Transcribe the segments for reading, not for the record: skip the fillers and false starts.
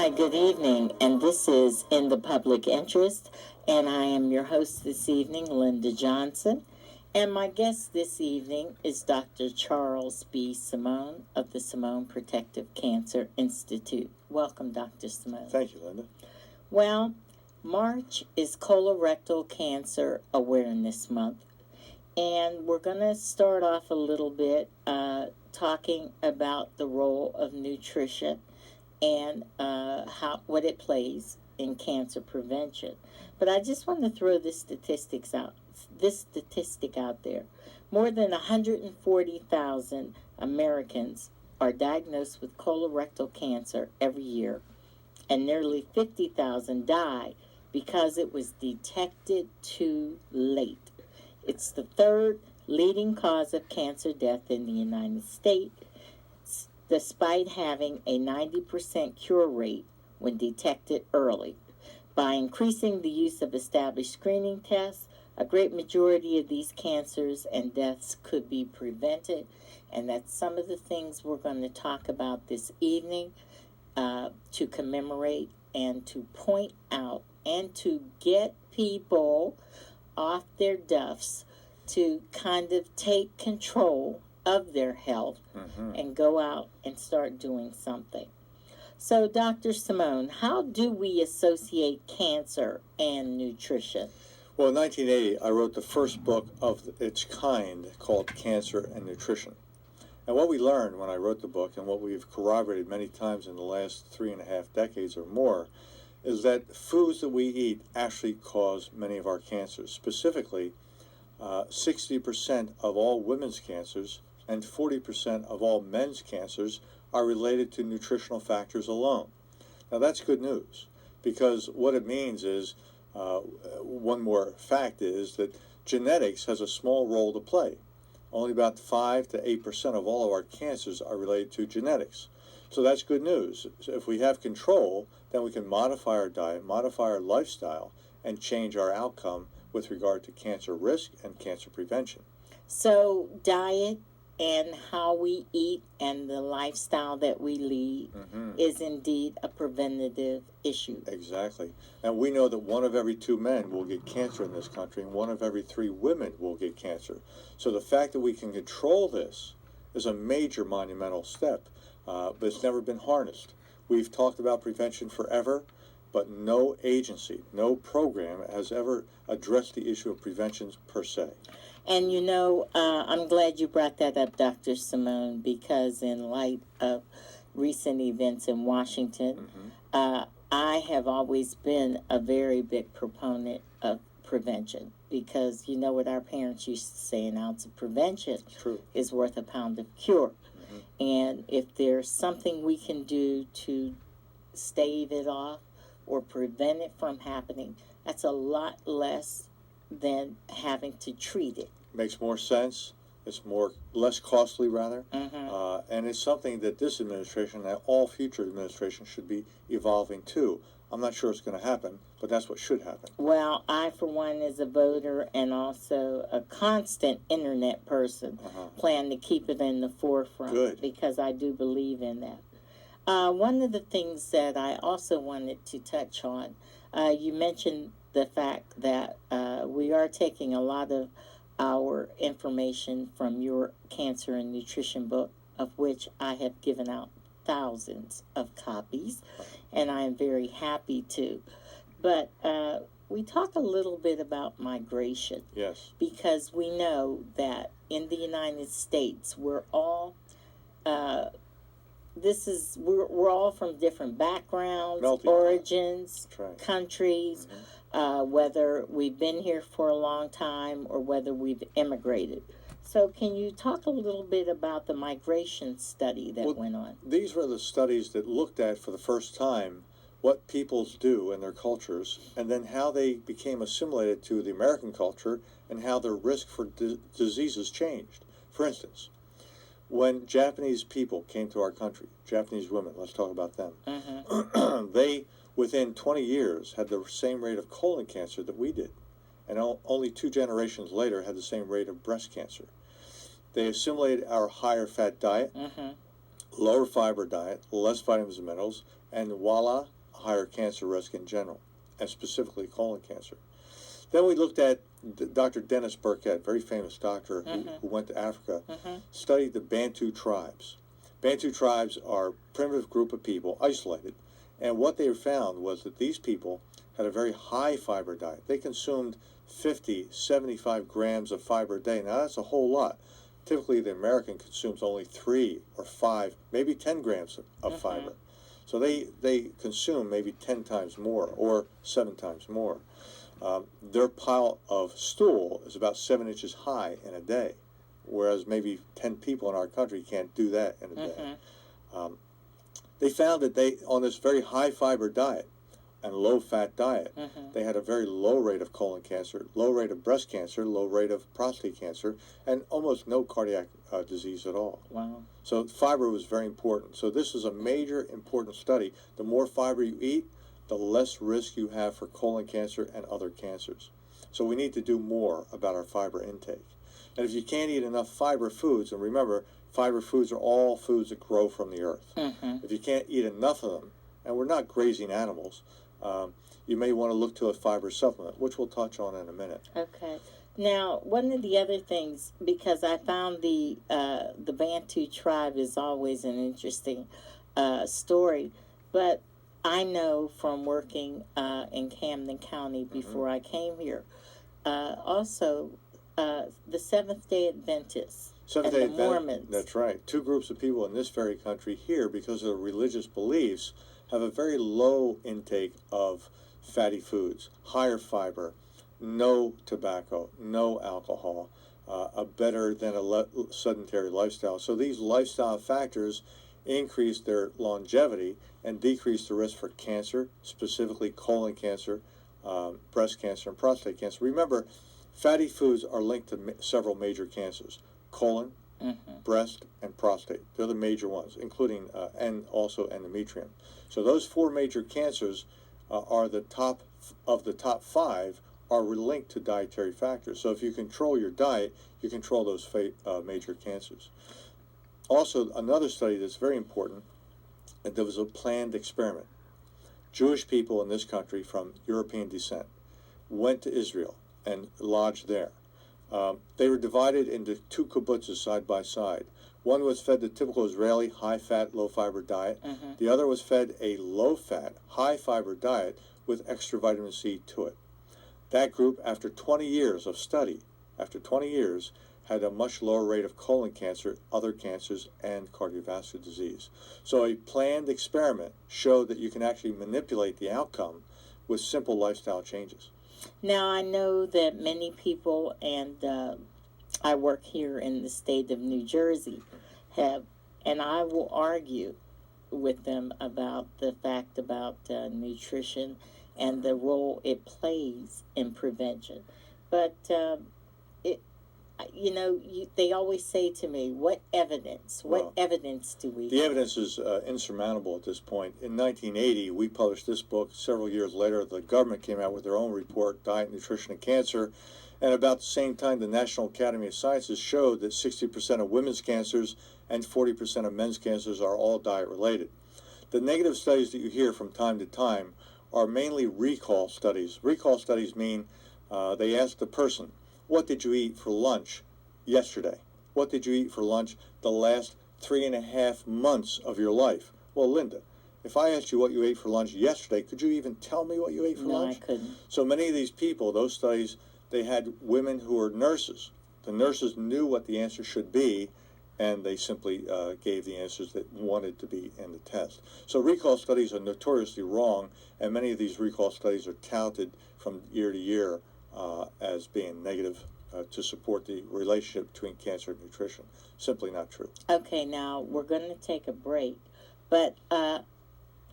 Hi, good evening, and this is In the Public Interest, and I am your host this evening, Linda Johnson, and my guest this evening is Dr. Charles B. Simone of the Simone Protective Cancer Institute. Welcome, Dr. Simone. Thank you, Linda. Well, March is Colorectal Cancer Awareness Month, and we're going to start off a little bit talking about the role of nutrition and what it plays in cancer prevention. But I just want to throw this statistic out there. More than 140,000 Americans are diagnosed with colorectal cancer every year, and nearly 50,000 die because it was detected too late. It's the third leading cause of cancer death in the United States, despite having a 90% cure rate when detected early. By increasing the use of established screening tests, a great majority of these cancers and deaths could be prevented, and that's some of the things we're going to talk about this evening to commemorate and to point out and to get people off their duffs to kind of take control of their health and go out and start doing something. So, Dr. Simone, how do we associate cancer and nutrition? Well, in 1980, I wrote the first book of its kind called Cancer and Nutrition. And what we learned when I wrote the book, and what we've corroborated many times in the last 3.5 decades or more, is that foods that we eat actually cause many of our cancers. Specifically, 60% of all women's cancers and 40% of all men's cancers are related to nutritional factors alone. Now that's good news, because what it means is, one more fact is that genetics has a small role to play. Only about 5 to 8% of all of our cancers are related to genetics. So that's good news. So if we have control, then we can modify our diet, modify our lifestyle, and change our outcome with regard to cancer risk and cancer prevention. So diet and how we eat and the lifestyle that we lead is indeed a preventative issue. Exactly. And we know that 1 of every 2 men will get cancer in this country, and 1 of every 3 women will get cancer. So the fact that we can control this is a major monumental step, but it's never been harnessed. We've talked about prevention forever, but no agency, no program has ever addressed the issue of prevention per se. And you know, I'm glad you brought that up, Dr. Simone, because in light of recent events in Washington, I have always been a very big proponent of prevention, because you know what our parents used to say, an ounce of prevention is worth a pound of cure. And if there's something we can do to stave it off or prevent it from happening, that's a lot less than having to treat it. Makes more sense. It's less costly, rather. And it's something that this administration and all future administrations should be evolving to. I'm not sure it's going to happen, but that's what should happen. Well, I, for one, as a voter and also a constant internet person, plan to keep it in the forefront because I do believe in that. One of the things that I also wanted to touch on, you mentioned the fact that we are taking a lot of our information from your cancer and nutrition book, of which I have given out thousands of copies, and I am very happy to. But we talk a little bit about migration. Yes. Because we know that in the United States, we're all we're all from different backgrounds, origins, countries, whether we've been here for a long time or whether we've immigrated. So can you talk a little bit about the migration study that went on? These were the studies that looked at for the first time what peoples do in their cultures, and then how they became assimilated to the American culture and how their risk for diseases changed. For instance, when Japanese people came to our country, Japanese women, let's talk about them, they, within 20 years, had the same rate of colon cancer that we did. And only 2 generations later had the same rate of breast cancer. They assimilated our higher fat diet. lower fiber diet, less vitamins and minerals, and voila, higher cancer risk in general, and specifically colon cancer. Then we looked at Dr. Dennis Burkett, very famous doctor who went to Africa, studied the Bantu tribes. Bantu tribes are a primitive group of people, isolated, and what they found was that these people had a very high fiber diet. They consumed 50, 75 grams of fiber a day. Now that's a whole lot. Typically the American consumes only 3 or 5, maybe 10 grams of fiber. So they consume maybe 10 times more or 7 times more. Their pile of stool is about 7 inches high in a day, whereas maybe 10 people in our country can't do that in a day. They found that they, on this very high fiber diet and low fat diet, they had a very low rate of colon cancer, low rate of breast cancer, low rate of prostate cancer, and almost no cardiac disease at all. Wow. So fiber was very important. So this is a major important study. The more fiber you eat, the less risk you have for colon cancer and other cancers. So we need to do more about our fiber intake. And if you can't eat enough fiber foods, and remember, fiber foods are all foods that grow from the earth. If you can't eat enough of them, and we're not grazing animals, you may want to look to a fiber supplement, which we'll touch on in a minute. Okay. Now, one of the other things, because I found the Bantu tribe is always an interesting story, but I know from working in Camden County before I came here, also the Seventh-day Adventists Seventh-day and the Mormons. That's right. 2 groups of people in this very country here, because of their religious beliefs, have a very low intake of fatty foods, higher fiber, no tobacco, no alcohol, a better than a sedentary lifestyle. So these lifestyle factors increase their longevity and decrease the risk for cancer, specifically colon cancer, breast cancer, and prostate cancer. Remember, fatty foods are linked to several major cancers: colon, breast, and prostate. They're the major ones, including and also endometrium. So those 4 major cancers are the top of the top 5 are linked to dietary factors. So if you control your diet, you control those major cancers. Also, another study that's very important, there was a planned experiment. Jewish people in this country from European descent went to Israel and lodged there. They were divided into 2 kibbutzes side by side. One was fed the typical Israeli high-fat, low-fiber diet. The other was fed a low-fat, high-fiber diet with extra vitamin C to it. That group, after 20 years of study, had a much lower rate of colon cancer, other cancers, and cardiovascular disease. So a planned experiment showed that you can actually manipulate the outcome with simple lifestyle changes. Now, I know that many people, and I work here in the state of New Jersey, have, and I will argue with them about the fact about nutrition and the role it plays in prevention. But they always say to me, what evidence do we have? The evidence is insurmountable at this point. In 1980, we published this book. Several years later, the government came out with their own report, Diet, Nutrition, and Cancer. And about the same time, the National Academy of Sciences showed that 60% of women's cancers and 40% of men's cancers are all diet-related. The negative studies that you hear from time to time are mainly recall studies. Recall studies mean they ask the person, what did you eat for lunch yesterday? What did you eat for lunch the last 3.5 months of your life? Well, Linda, if I asked you what you ate for lunch yesterday, could you even tell me what you ate for lunch? No, I couldn't. So many of these people, those studies, they had women who were nurses. The nurses knew what the answer should be, and they simply gave the answers that wanted to be in the test. So recall studies are notoriously wrong, and many of these recall studies are touted from year to year as being negative to support the relationship between cancer and nutrition. Simply not true. Okay, now we're going to take a break, but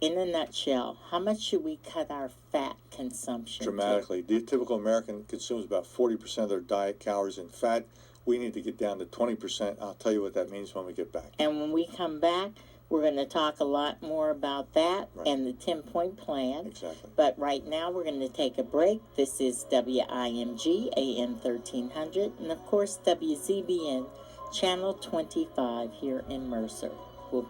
in a nutshell, how much should we cut our fat consumption Dramatically. The typical American consumes about 40% of their diet calories in fat. We need to get down to 20%. I'll tell you what that means when we get back. And when we come back, we're going to talk a lot more about that and the 10-point plan. Exactly. But right now, we're going to take a break. This is WIMG AM 1300, and of course, WZBN Channel 25 here in Mercer.